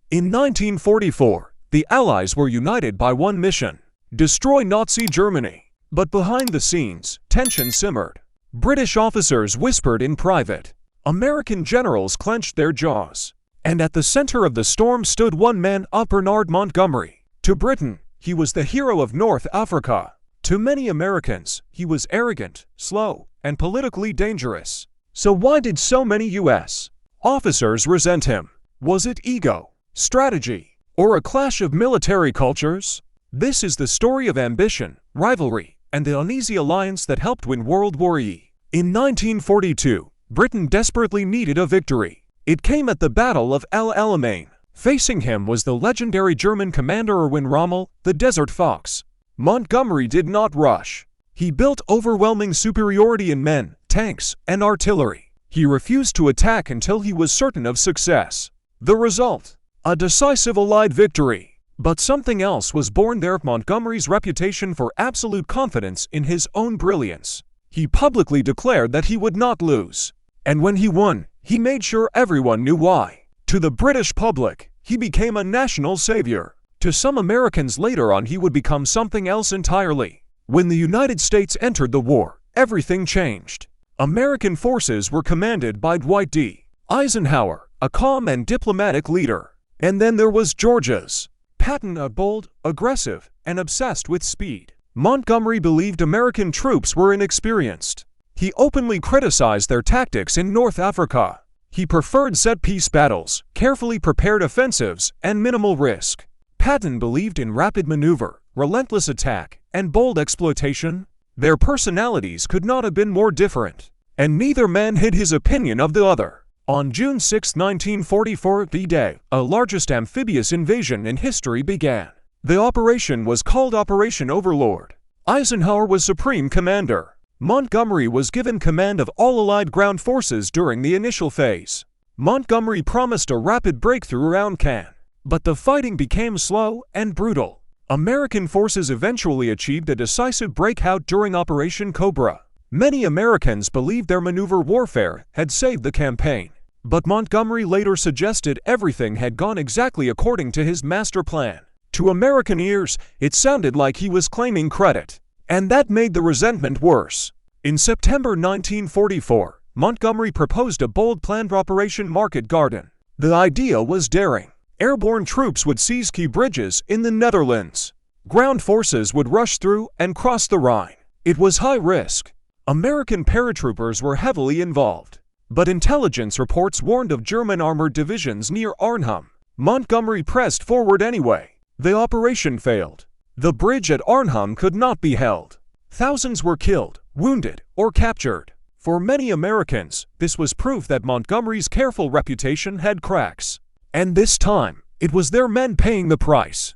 In 1944, the Allies were united by one mission: destroy Nazi Germany. But behind the scenes, tension simmered. British officers whispered in private. American generals clenched their jaws. And at the center of the storm stood one man, Bernard Montgomery. To Britain, he was the hero of North Africa. To many Americans, he was arrogant, slow, and politically dangerous. So why did so many U.S. officers resent him? Was it ego, strategy, or a clash of military cultures? This is the story of ambition, rivalry, and the uneasy alliance that helped win World War I. In 1942, Britain desperately needed a victory. It came at the Battle of El Alamein. Facing him was the legendary German commander Erwin Rommel, the Desert Fox. Montgomery did not rush. He built overwhelming superiority in men, tanks, and artillery. He refused to attack until he was certain of success. The result? A decisive Allied victory. But something else was born there: Montgomery's reputation for absolute confidence in his own brilliance. He publicly declared that he would not lose. And when he won, he made sure everyone knew why. To the British public, he became a national savior. To some Americans later on, he would become something else entirely. When the United States entered the war, everything changed. American forces were commanded by Dwight D. Eisenhower, a calm and diplomatic leader. And then there was Georgia's Patton, a bold, aggressive, and obsessed with speed. Montgomery believed American troops were inexperienced. He openly criticized their tactics in North Africa. He preferred set-piece battles, carefully prepared offensives, and minimal risk. Patton believed in rapid maneuver, relentless attack, and bold exploitation. Their personalities could not have been more different, and neither man hid his opinion of the other. On June 6, 1944, D-Day, a largest amphibious invasion in history began. The operation was called Operation Overlord. Eisenhower was supreme commander. Montgomery was given command of all Allied ground forces during the initial phase. Montgomery promised a rapid breakthrough around Cannes. But the fighting became slow and brutal. American forces eventually achieved a decisive breakout during Operation Cobra. Many Americans believed their maneuver warfare had saved the campaign. But Montgomery later suggested everything had gone exactly according to his master plan. To American ears, it sounded like he was claiming credit. And that made the resentment worse. In September 1944, Montgomery proposed a bold plan for Operation Market Garden. The idea was daring. Airborne troops would seize key bridges in the Netherlands. Ground forces would rush through and cross the Rhine. It was high risk. American paratroopers were heavily involved. But intelligence reports warned of German armored divisions near Arnhem. Montgomery pressed forward anyway. The operation failed. The bridge at Arnhem could not be held. Thousands were killed, wounded, or captured. For many Americans, this was proof that Montgomery's careful reputation had cracks. And this time, it was their men paying the price.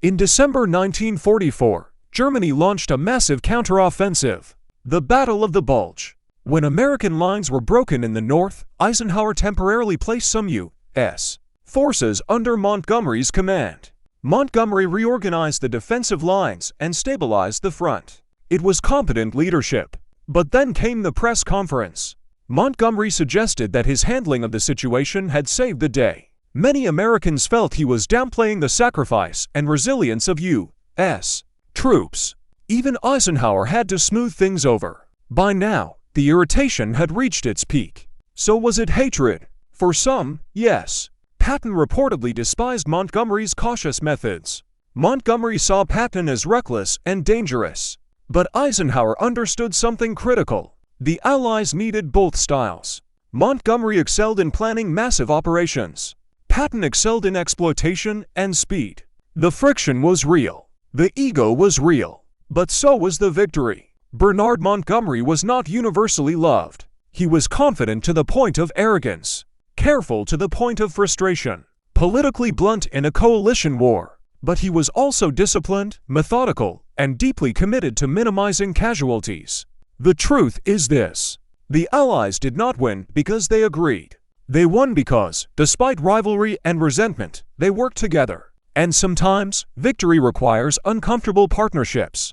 In December 1944, Germany launched a massive counteroffensive, the Battle of the Bulge. When American lines were broken in the north, Eisenhower temporarily placed some U.S. forces under Montgomery's command. Montgomery reorganized the defensive lines and stabilized the front. It was competent leadership. But then came the press conference. Montgomery suggested that his handling of the situation had saved the day. Many Americans felt he was downplaying the sacrifice and resilience of U.S. troops. Even Eisenhower had to smooth things over. By now, the irritation had reached its peak. So was it hatred? For some, yes. Patton reportedly despised Montgomery's cautious methods. Montgomery saw Patton as reckless and dangerous. But Eisenhower understood something critical. The Allies needed both styles. Montgomery excelled in planning massive operations. Patton excelled in exploitation and speed. The friction was real. The ego was real. But so was the victory. Bernard Montgomery was not universally loved. He was confident to the point of arrogance, careful to the point of frustration, politically blunt in a coalition war. But he was also disciplined, methodical, and deeply committed to minimizing casualties. The truth is this: the Allies did not win because they agreed. They won because, despite rivalry and resentment, they worked together. And sometimes, victory requires uncomfortable partnerships.